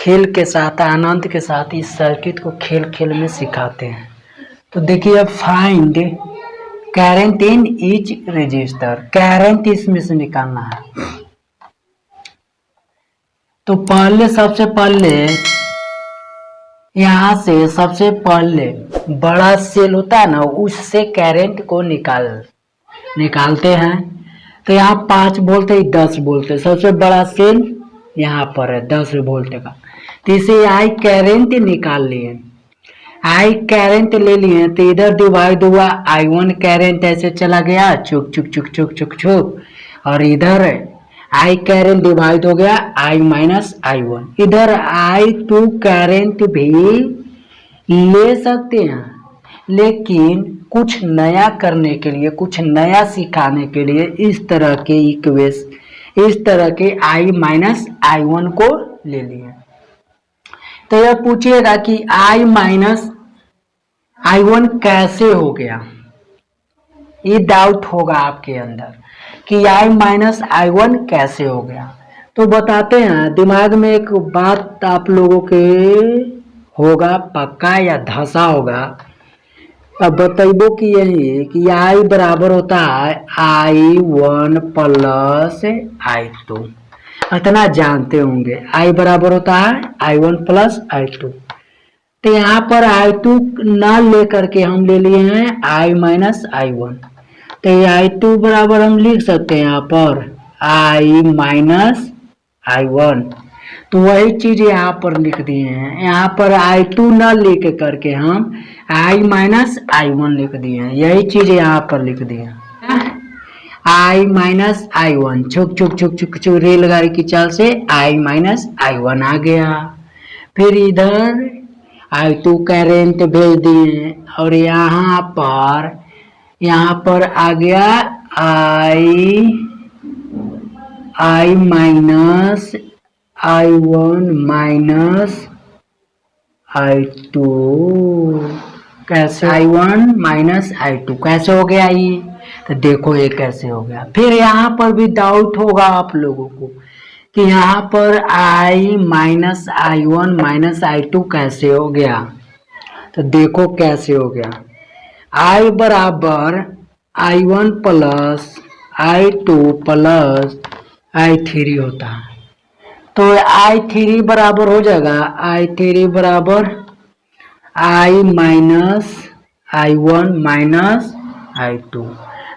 खेल के साथ, आनंद के साथ इस सर्किट को खेल खेल में सिखाते हैं। तो देखिए अब find current in each resistor, current इसमें से निकालना है। तो पहले सबसे पहले यहाँ से सबसे पहले बड़ा सेल होता है ना, उससे करंट को निकालते हैं। तो यहाँ 5 वोल्ट है, 10 वोल्ट है, सबसे बड़ा सेल यहाँ पर है 10 वोल्ट का। तो इसे आई करंट निकाल लिए, आई करंट ले लिए। तो इधर डिवाइड हुआ, I1 करंट ऐसे चला गया चुक चुक चुक चुक चुक चुक, और इधर आई करंट डिवाइड हो गया I माइनस I1। इधर I2 करंट भी ले सकते हैं, लेकिन कुछ नया करने के लिए, कुछ नया सिखाने के लिए इस तरह के इस तरह के I माइनस I1 को ले लिए। तो यह पूछिएगा कि I माइनस I1 कैसे हो गया, ये डाउट होगा आपके अंदर कि I माइनस I1 कैसे हो गया। तो बताते हैं, दिमाग में एक बात आप लोगों के होगा पक्का या धसा होगा। अब बताइबो कि यही कि I बराबर होता है I1 प्लस I2, इतना जानते होंगे। I बराबर होता है I1 प्लस I2। तो यहाँ पर I2 ना लेकर के हम ले लिए हैं I माइनस I1। तो I2 बराबर हम लिख सकते हैं यहाँ पर I माइनस I1। तो वही चीज यहाँ पर लिख दिए हैं। यहाँ पर I2 ना लिख करके हम I माइनस I1 लिख दिए हैं, यही चीज यहाँ पर लिख दिए I माइनस I1 छुक छुक छुक छुक छुक, रेलगाड़ी की चाल से I माइनस I1 आ गया। फिर इधर I2 करंट भेज दिए, और यहाँ पर आ गया I minus I1 minus I2। कैसे I1 माइनस I2 कैसे हो गया ये, तो देखो ये कैसे हो गया। फिर यहाँ पर भी डाउट होगा आप लोगों को कि यहाँ पर I minus I1 minus I2 कैसे हो गया। तो देखो कैसे हो गया, I बराबर I1 plus I2 plus I3 होता है। तो I3 बराबर हो जाएगा I3 बराबर I minus I1 minus I2।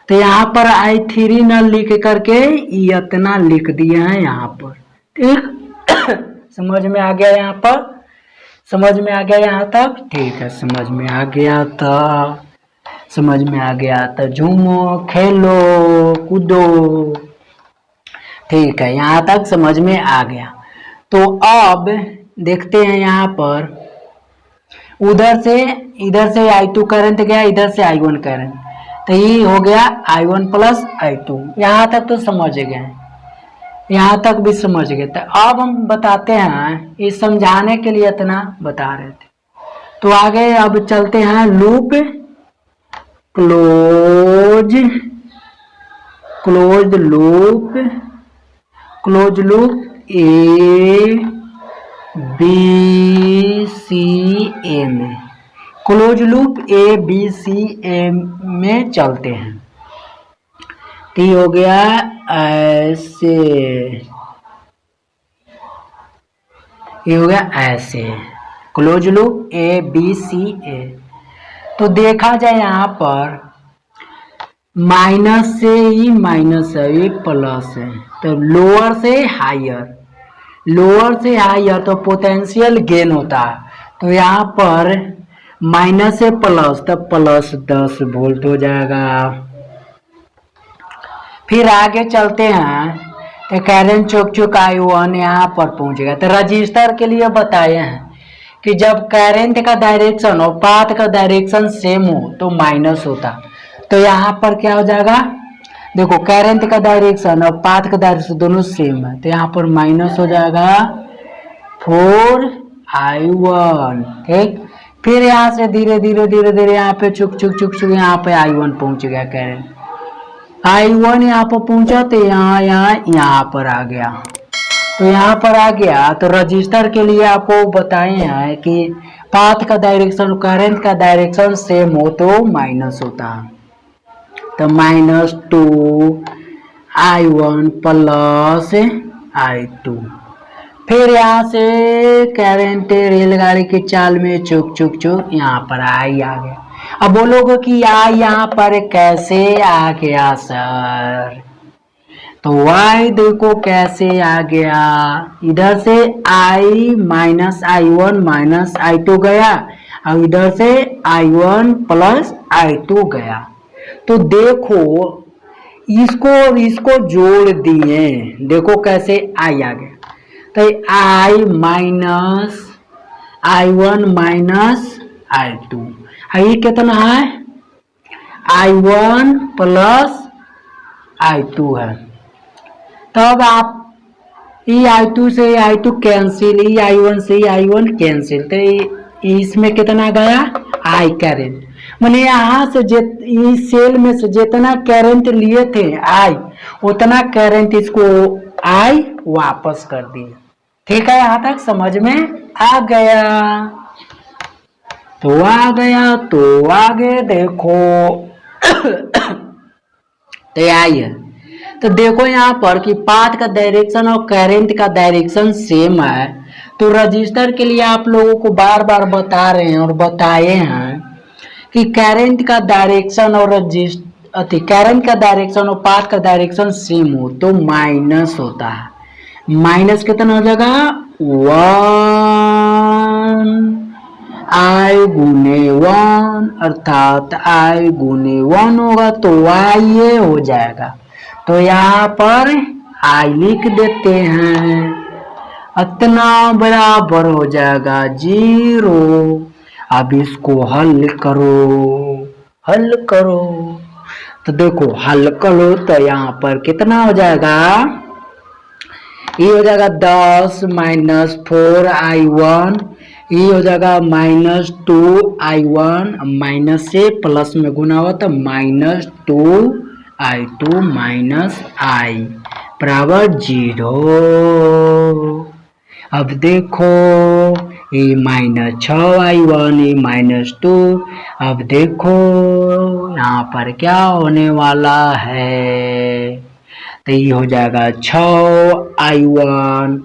तो यहाँ पर I3 न लिख करके इतना लिख दिया है यहाँ पर, ठीक। समझ में आ गया यहाँ पर, समझ में आ गया यहाँ तक, ठीक है। समझ में आ गया था, समझ में आ गया तो झूमो खेलो कूदो, ठीक है। यहाँ तक समझ में आ गया। तो अब देखते हैं यहाँ पर इधर से I2 करंट गया, इधर से I1 करंट, तो ये हो गया I1 प्लस I2। यहाँ तक तो समझ गए, यहाँ तक भी समझ गए। तो अब हम बताते हैं, ये समझाने के लिए इतना बता रहे थे। तो आगे अब चलते हैं loop close loop A B C A में, close loop A B C A में चलते हैं। तो ये हो गया ऐसे, ये हो गया ऐसे close loop A B C A। तो देखा जाए यहाँ पर माइनस से ही माइनस है, ये प्लस है। तो लोअर से हायर तो पोटेंशियल गेन होता है। तो यहाँ पर माइनस से प्लस, तो प्लस 10 वोल्ट हो जाएगा। फिर आगे चलते हैं, तो करंट चुक चुक I1 यहाँ पर पहुंचेगा। तो रजिस्टर के लिए बताए हैं कि जब करंट का डायरेक्शन और पाथ का डायरेक्शन सेम हो तो माइनस होता। तो यहाँ पर क्या हो जाएगा, देखो करंट का डायरेक्शन और पाथ का डायरेक्शन दोनों सेम है, तो यहाँ पर माइनस हो जाएगा 4I1, ठीक। फिर यहाँ से धीरे धीरे यहाँ पे चुक चुक चुक चुक यहाँ पे I1 पहुंच गया। करंट I1 यहाँ पर पहुंचा, तो यहाँ पर आ गया। तो यहाँ पर आ गया। तो रजिस्टर के लिए आपको बताए हैं कि पाथ का डायरेक्शन करंट का डायरेक्शन सेम हो तो माइनस होता है। तो -2I1 प्लस I2। फिर यहाँ से करंट रेलगाड़ी की चाल में चुक चुक चुक यहाँ पर आई आ गया। अब बोलोगे कि आई यहाँ पर कैसे आ गया सर? तो y देखो कैसे आ गया, इधर से I minus I1 minus I2 गया और इधर से I1 प्लस I2 गया। तो देखो इसको और इसको जोड़ दिए, देखो कैसे I आ गया। तो I minus I1 minus I2, ये कितना है? I1 प्लस I2 है। तब आप I2 से I2 कैंसिल, I1 से I1 कैंसिल, तो इसमें कितना गया? I current. मैंने यहाँ से इस सेल में से जितना करंट लिए थे I, उतना करंट इसको I वापस कर दिए। ठीक है, यहाँ तक समझ में आ गया? तो आ गया, तो आगे देखो तो आई है। तो देखो यहाँ पर कि पाथ का डायरेक्शन और करंट का डायरेक्शन सेम है। तो रजिस्टर के लिए आप लोगों को बार बार बता रहे हैं और बताए हैं कि करंट का डायरेक्शन और करंट का डायरेक्शन और पाथ का डायरेक्शन सेम हो तो माइनस होता है। माइनस कितना हो जाएगा? 1I गुने 1, अर्थात I गुने 1 होगा तो y ये हो जाएगा। तो यहाँ पर I लिख देते हैं, इतना बराबर हो जाएगा 0। अब इसको हल करो, हल करो। तो देखो हल करो तो यहाँ पर कितना हो जाएगा? ये हो जाएगा 10 माइनस 4I1, ये हो जाएगा -2I1, माइनस से प्लस में गुना हुआ तो -2I2 माइनस I बराबर 0। अब देखो ये -6I1, ये -2। अब देखो यहाँ पर क्या होने वाला है? तो ये हो जाएगा 6I1,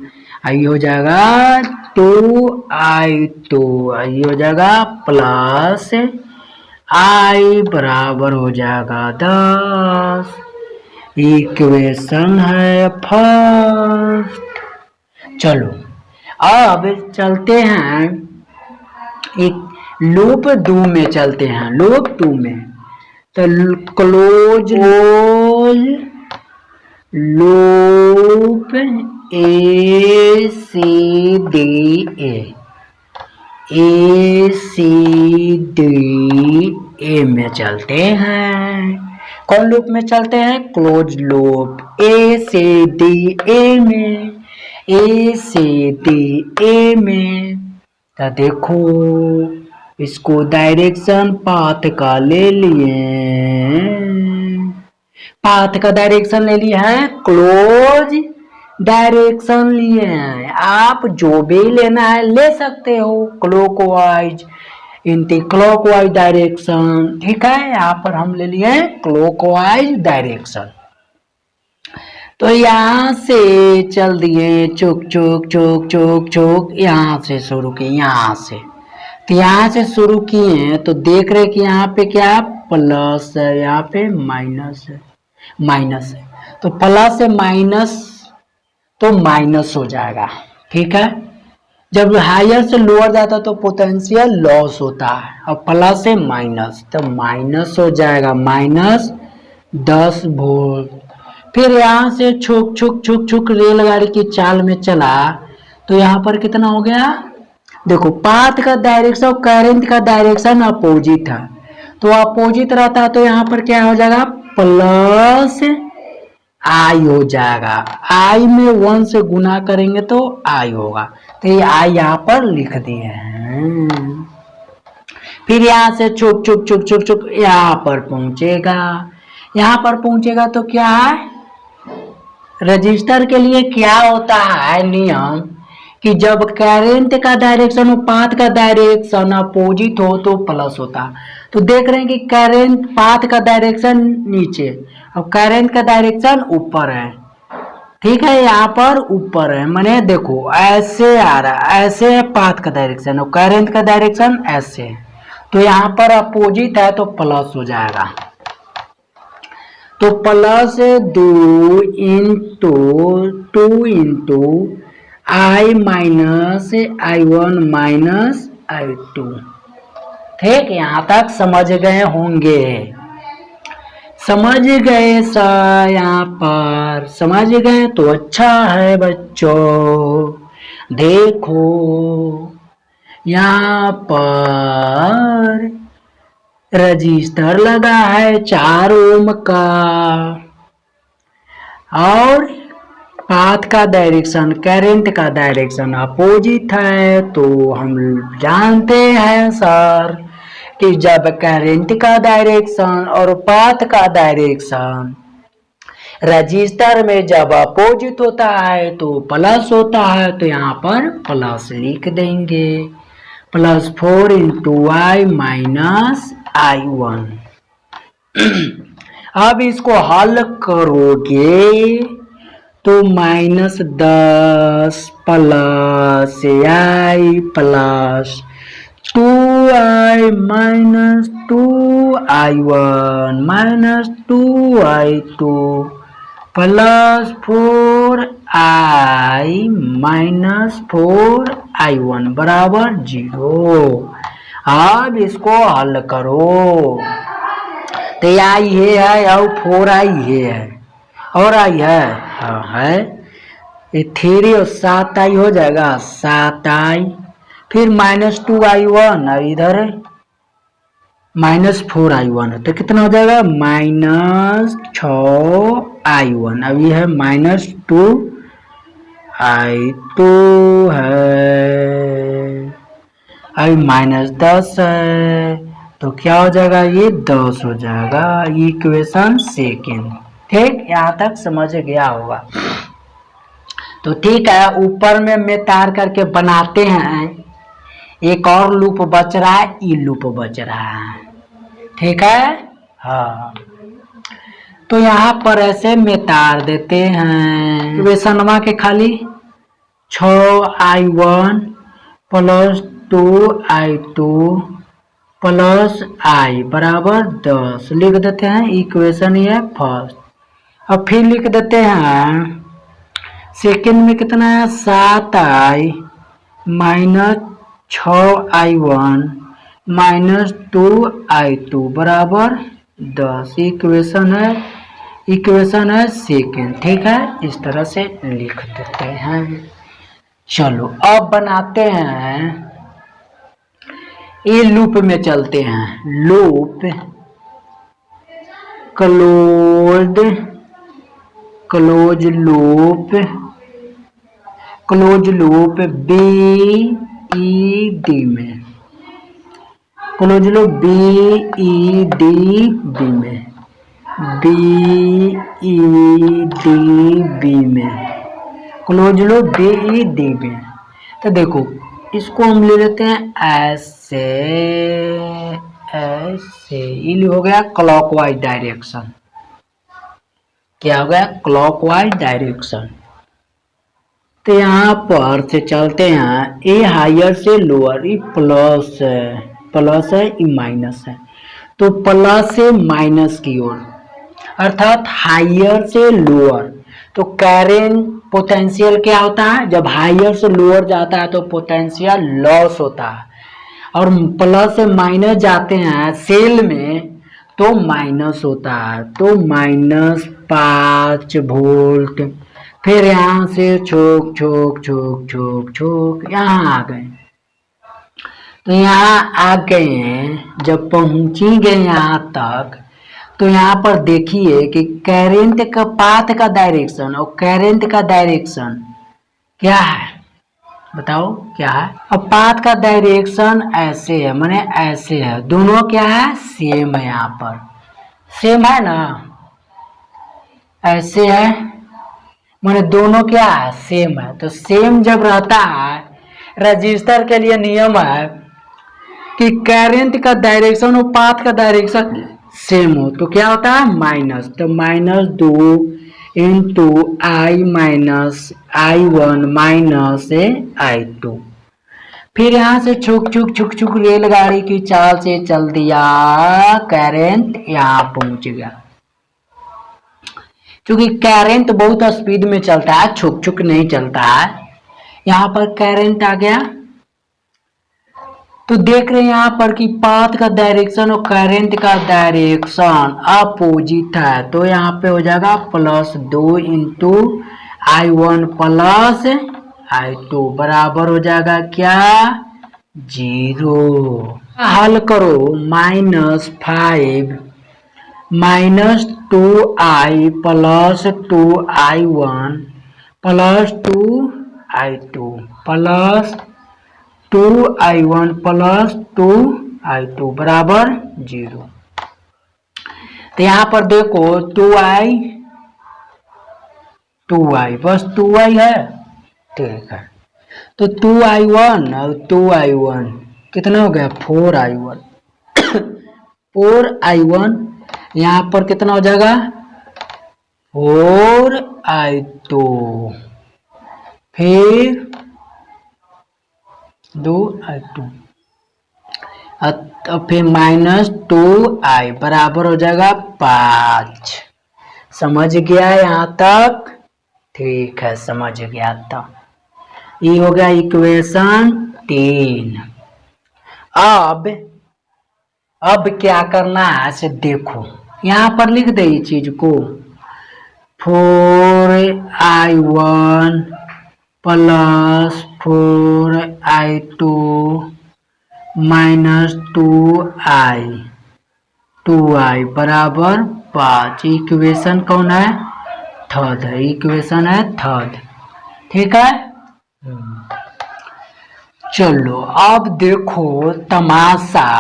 ये हो जाएगा 2I2, ये हो जाएगा प्लस I बराबर हो जाएगा 10। इक्वेशन है फर्स्ट। चलो अब चलते हैं एक लूप 2 में चलते हैं। लूप 2 में तो क्लोज लूप ACDA में चलते हैं। कौन लूप में चलते हैं? क्लोज लूप ACDA में। ACDA में तो देखो इसको डायरेक्शन पाथ का ले लिए, पाथ का डायरेक्शन ले लिया है, क्लोज डायरेक्शन लिए हैं। आप जो भी लेना है ले सकते हो, क्लॉकवाइज एंटी क्लॉकवाइज डायरेक्शन। ठीक है, यहाँ पर हम ले लिए क्लॉकवाइज डायरेक्शन। तो यहाँ से चल दिए चुक चुक चुक चुक चुक, यहाँ से शुरू किए, यहाँ से तो यहाँ से शुरू किए तो देख रहे कि यहाँ पे क्या प्लस है, यहाँ पे माइनस है, माइनस है। तो प्लस से माइनस तो माइनस हो जाएगा। ठीक है, जब हायर से लोअर जाता तो पोटेंशियल लॉस होता है, और प्लस से माइनस तो माइनस हो जाएगा -10 वोल्ट। फिर यहाँ से छुक छुक छुक छुक रेलगाड़ी की चाल में चला तो यहाँ पर कितना हो गया? देखो पाथ का डायरेक्शन और करंट का डायरेक्शन अपोजिट है, तो अपोजिट रहता है तो यहाँ पर क्या हो जाएगा? प्लस I हो जाएगा। I में 1 से गुना करेंगे तो I होगा, तो ये I यहाँ पर लिख दिए हैं। फिर यहाँ से छुक छुक छुक छुक छुक यहाँ पर पहुंचेगा। यहाँ पर पहुंचेगा तो क्या है? रजिस्टर के लिए क्या होता है नियम कि जब करंट का डायरेक्शन और पाथ का डायरेक्शन अपोजिट हो तो प्लस होता। तो देख रहे हैं कि करंट पाथ का डायरेक्शन नीचे और करंट का डायरेक्शन ऊपर है। ठीक है, यहाँ पर ऊपर है, मैंने देखो ऐसे आ रहा है, ऐसे है पाथ का डायरेक्शन और करंट का डायरेक्शन ऐसे है, तो यहाँ पर अपोजिट है तो प्लस हो जाएगा। तो प्लस 2 आई माइनस I1 माइनस I2। ठीक, यहाँ तक समझ गए होंगे। समझ गए सर, यहाँ पर समझ गए तो अच्छा है बच्चों। देखो यहाँ पर रजिस्टर लगा है 4 ओम का और पाथ का डायरेक्शन करंट का डायरेक्शन अपोजिट है। तो हम जानते हैं सर कि जब करंट का डायरेक्शन और पाथ का डायरेक्शन रजिस्टर में जब अपोजिट होता है तो प्लस होता है, तो यहाँ पर प्लस लिख देंगे, +4 × I माइनस I1। अब इसको हल करोगे तो -10 + I plus 2I minus 2I1 minus 2I2 plus 4I minus 4I1 बराबर 0। अब इसको हल करो तो I ये है और 4I ये है और I है, हाँ है, ये 3 और 7I हो जाएगा 7I, फिर -2I1 और इधर -4I1, तो कितना हो जाएगा -6I1। अब ये है -2I2 है, अभी -10 है, तो क्या हो जाएगा, ये 10 हो जाएगा। Equation second. ठीक, यहाँ तक समझ गया होगा। तो ठीक है, ऊपर में मैं तार करके बनाते हैं। एक और लूप बच रहा है, ई लूप बच रहा है। ठीक है, हाँ, तो यहाँ पर ऐसे में तार देते हैं इक्वेशनवा के खाली 6I1 plus 2I2 plus I बराबर 10 लिख देते हैं। इक्वेशन ये फर्स्ट। अब फिर लिख देते हैं सेकेंड में कितना है 7I minus 6I1 minus 2I2 बराबर 10। इक्वेशन है सेकेंड। ठीक है, इस तरह से लिख देते हैं। चलो अब बनाते हैं, ये लूप में चलते हैं। लूप क्लोज लूप BED में, क्लोज लूप BED में, क्लोज लूप BED में। तो देखो इसको हम ले लेते हैं ऐसे, ये हो गया क्लॉकवाइज डायरेक्शन। क्या हो गया, क्लॉकवाइज डायरेक्शन। तो यहाँ पर से चलते हैं, ए हायर से लोअर, ये प्लस है, ये माइनस है, तो प्लस से माइनस की ओर, अर्थात हायर से लोअर। तो करंट पोटेंशियल क्या होता है, जब हायर से लोअर जाता है तो पोटेंशियल लॉस होता है, और प्लस से माइनस जाते हैं सेल में तो माइनस होता है, तो -5 वोल्ट। फिर यहाँ से छोक यहाँ आ गए। तो यहाँ आ गए हैं, जब पहुंची गए यहाँ तक, तो यहाँ पर देखिए कि करंट का पाथ का डायरेक्शन और करंट का डायरेक्शन क्या है, बताओ क्या है। अब पाथ का डायरेक्शन ऐसे है, माने ऐसे है, दोनों क्या है, सेम है। यहाँ पर सेम है ना, ऐसे है, माने दोनों क्या है, सेम है। तो सेम जब रहता है, रजिस्टर के लिए नियम है कि करंट का डायरेक्शन और पाथ का डायरेक्शन सेम हो तो क्या होता है, माइनस। तो -2 आई माइनस I1 माइनस I2। फिर यहां से छुक छुक छुक छुक रेलगाड़ी की चाल से चल दिया, करंट यहां पहुंच गया। क्योंकि करंट बहुत स्पीड में चलता है, छुक छुक नहीं चलता है। यहाँ पर करंट आ गया, तो देख रहे हैं यहाँ पर कि पाथ का डायरेक्शन और करंट का डायरेक्शन अपोजिट है। तो यहाँ पे हो जाएगा +2 इंटू I1 प्लस I2 बराबर हो जाएगा क्या, 0। हल करो, -5 -2I plus 2I1 plus 2I2 plus 2I1 plus 2I2 बराबर 0। तो यहाँ पर देखो 2I बस 2I है, ठीक है। तो 2I1 और 2I1 कितना हो गया, 4I1 4I1 यहाँ पर कितना हो जाएगा, 4I2 फिर 2I2 और फिर -2I बराबर हो जाएगा 5। समझ गया यहाँ तक, ठीक है, समझ गया। तो ये हो गया इक्वेशन 3। अब क्या करना है से देखो, यहाँ पर लिख दे ये चीज को, 4I1 plus 4I2 minus 2I बराबर 5। इक्वेशन कौन है, थर्ड है, इक्वेशन है थर्ड, ठीक है। चलो अब देखो तमाशा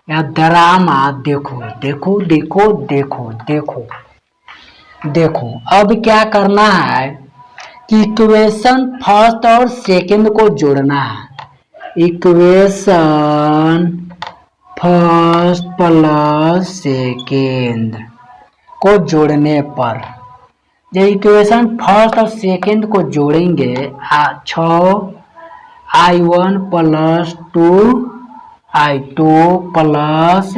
या ड्रामा, देखो देखो देखो देखो देखो देखो। अब क्या करना है कि इक्वेशन फर्स्ट और सेकंड को जोड़ना है। इक्वेशन फर्स्ट प्लस सेकंड को जोड़ने पर, जब इक्वेशन फर्स्ट और सेकंड को जोड़ेंगे 6I1 plus 2I2 plus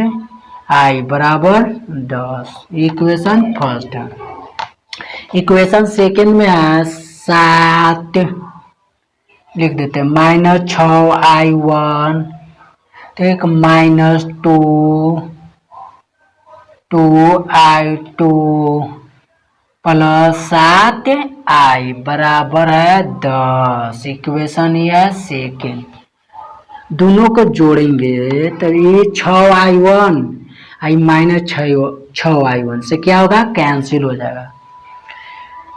I बराबर 10। इक्वेशन फर्स्ट है। इक्वेशन सेकंड में है 7, लिख देते हैं -6I1 ठीक -2I2 प्लस 7I बराबर है 10। इक्वेशन ये है सेकेंड। दोनों को जोड़ेंगे तो ये 6I1 आई माइनस 6I1 से क्या होगा, कैंसिल हो जाएगा।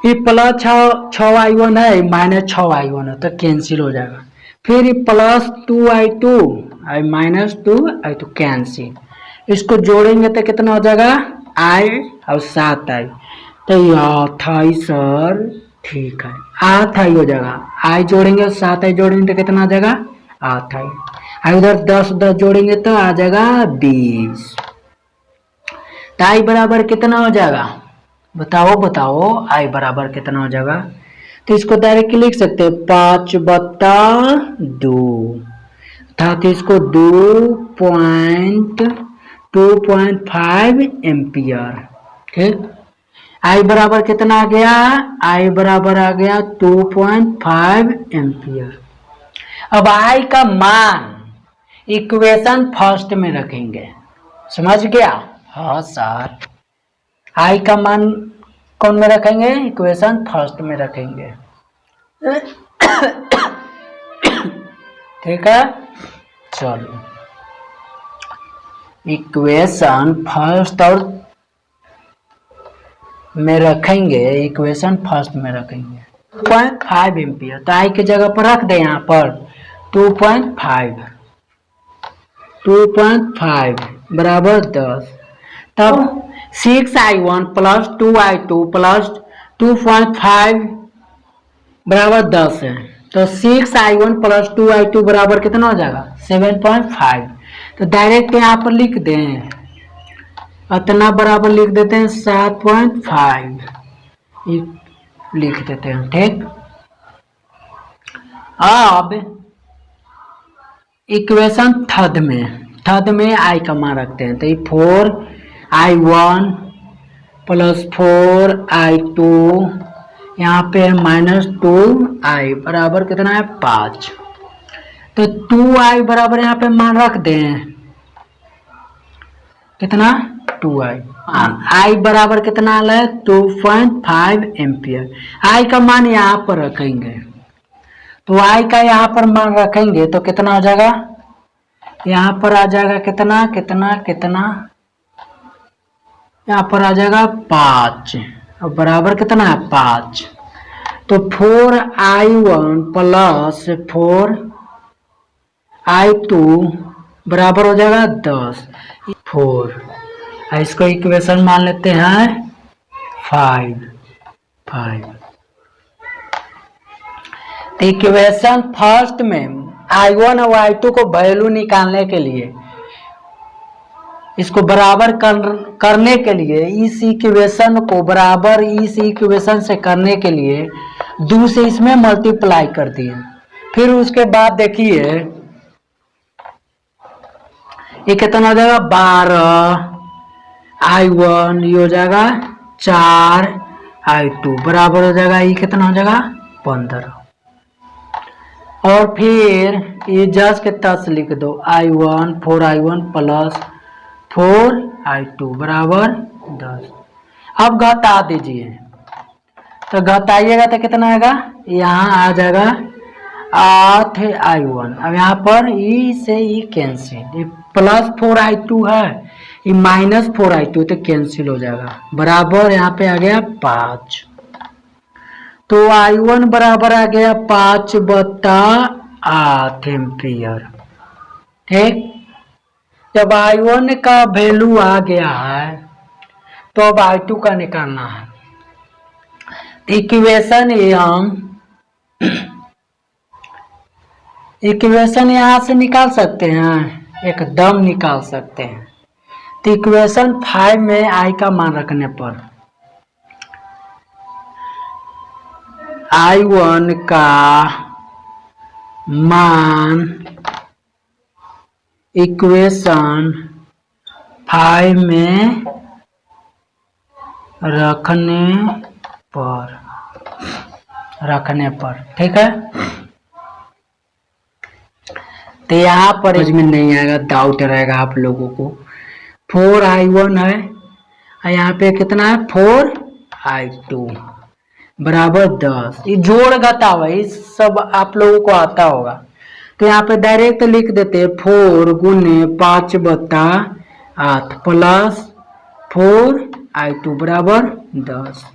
ये प्लस 6I1 है, माइनस 6I1 है तो कैंसिल हो जाएगा। फिर ये प्लस 2I2 आई माइनस 2I2 कैंसिल। इसको जोड़ेंगे तो कितना हो जाएगा, I और 7I। तो ये 28 सर, ठीक है 8I हो जाएगा। I जोड़ेंगे और 7I जोड़ेंगे तो कितना आ जाएगा, 8I। उधर 10 जोड़ेंगे तो आ जाएगा 20। तो I बराबर कितना हो जाएगा, बताओ I बराबर कितना हो जाएगा। तो इसको डायरेक्ट लिख सकते हैं 5/2 अर्थात इसको 2.5 एम्पियर। ठीक, I बराबर कितना आ गया, I बराबर आ गया 2.5 एम्पियर। अब I का मान इक्वेशन फर्स्ट में रखेंगे, समझ गया, हाँ सर। I का मान कौन में रखेंगे, इक्वेशन फर्स्ट में रखेंगे। ठीक है, चलो इक्वेशन फर्स्ट और में रखेंगे, इक्वेशन फर्स्ट में रखेंगे 2.5 एम्पियर। तो I की जगह पर रख दे यहाँ पर 2.5 बराबर 10। तब 6I1 प्लस 2I2 प्लस 2.5 बराबर 10 है, तो 6i1 प्लस 2i2 बराबर कितना हो जाएगा 7.5। तो डायरेक्ट यहाँ पर लिख दें, इतना बराबर लिख देते हैं 7.5 लिख देते हैं। ठीक, अब इक्वेशन थर्ड में आई का मान रखते हैं, तो ये 4i1 प्लस 4i2 यहाँ पे है -2i बराबर कितना है 5। तो 2i बराबर यहाँ पे मान रख दें, कितना 2i। i बराबर कितना है 2.5 एम्पियर। i का मान यहाँ पर रखेंगे, तो i का यहाँ पर मान रखेंगे तो कितना हो जाएगा, यहाँ पर आ जाएगा कितना कितना कितना, यहाँ पर आ जाएगा 5 और बराबर कितना है 5। तो 4i1 प्लस 4i2 बराबर हो जाएगा 10। 4 इसको इक्वेशन मान लेते हैं 5। तो इक्वेशन फर्स्ट में i1 और i2 को वैल्यू निकालने के लिए, इसको बराबर करने के लिए, इस इक्वेशन को बराबर इस इक्वेशन से करने के लिए 2 से इसमें मल्टीप्लाई कर दिए। फिर उसके बाद देखिए ये कितना हो जाएगा 12i1, ये हो जाएगा 4i2 बराबर हो जाएगा, ये कितना हो जाएगा 15। और फिर ये जस के तस लिख दो i1 4i1 प्लस 4i2 बराबर 10। अब घटा दीजिए, तो घटाइएगा तो कितना आएगा, यहाँ आ जाएगा 8i1। अब यहाँ पर ई से ई कैंसिल, ये प्लस 4i2 है, ये माइनस 4i2 तो कैंसिल हो जाएगा, बराबर यहाँ पे आ गया 5। तो i1 बराबर आ गया 5/8 एम्पियर। ठीक, जब i1 का वैल्यू आ गया है तो अब i2 का निकालना है। इक्वेशन यहां से निकाल सकते हैं, एकदम निकाल सकते हैं। तो इक्वेशन 5 में i का मान रखने पर i1 का मान इक्वेशन 5 में रखने पर ठीक है। तो यहाँ पर इसमें नहीं आएगा, डाउट रहेगा आप लोगों को। 4i1 है और यहाँ पे कितना है 4i2 बराबर 10। ये जोड़ घटा हुआ, ये सब आप लोगों को आता होगा। तो यहाँ पे डायरेक्ट लिख देते हैं 4 गुने 5/8 प्लस 4i2 बराबर 10।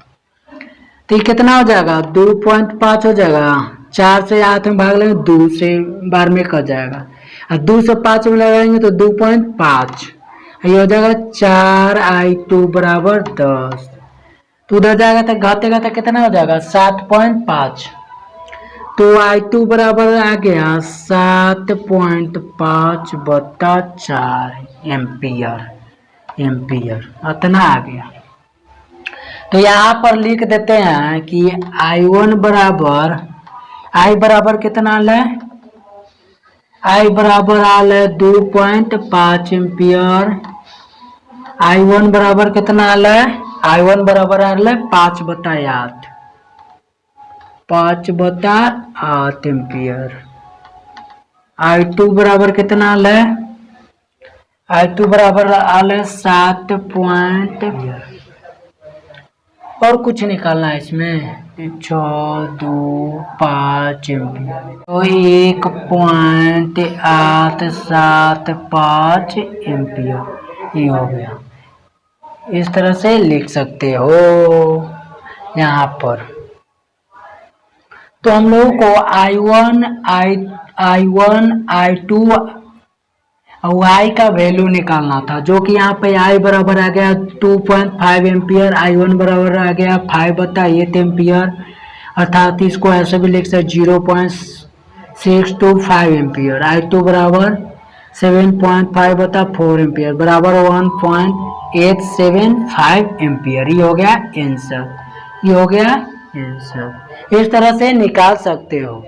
तो ये कितना हो जाएगा 2.5 हो जाएगा, 4 से 8 में भाग लेंगे 2 से 12 में कट जाएगा, और 2 से 5 में लगाएंगे तो 2.5, ये हो जाएगा 4i2 बराबर 10। तो उधर जाएगा तो घटेगा तो कितना हो जाएगा 7.5। तो i2 बराबर आ गया 7.5/4 एम्पियर इतना आ गया। तो यहाँ पर लिख देते हैं कि i1 बराबर i बराबर कितना है, i बराबर आल है 2.5 एम्पियर। i1 बराबर कितना आल है, i1 बराबर आल है 5/8 एम्पियर। i2 बराबर कितना आल है, i2 बराबर आल है 7 और कुछ निकालना है इसमें 6, 2, 5 एम्पियर, तो 1.875 एम्पियर ये हो गया। इस तरह से लिख सकते हो यहाँ पर। तो हम लोगों को i1, i2 और आई का वैल्यू निकालना था, जो कि यहाँ पे आई बराबर आ गया 2.5 एम्पियर, I1 बराबर आ गया 5/8 एम्पियर, अर्थात इसको ऐसे भी लिख सकते 0.625 एम्पियर। I2 बराबर 7.5/4 एम्पियर बराबर 1.875 एम्पियर। ये हो गया आंसर, ये हो गया आंसर। इस तरह से निकाल सकते हो।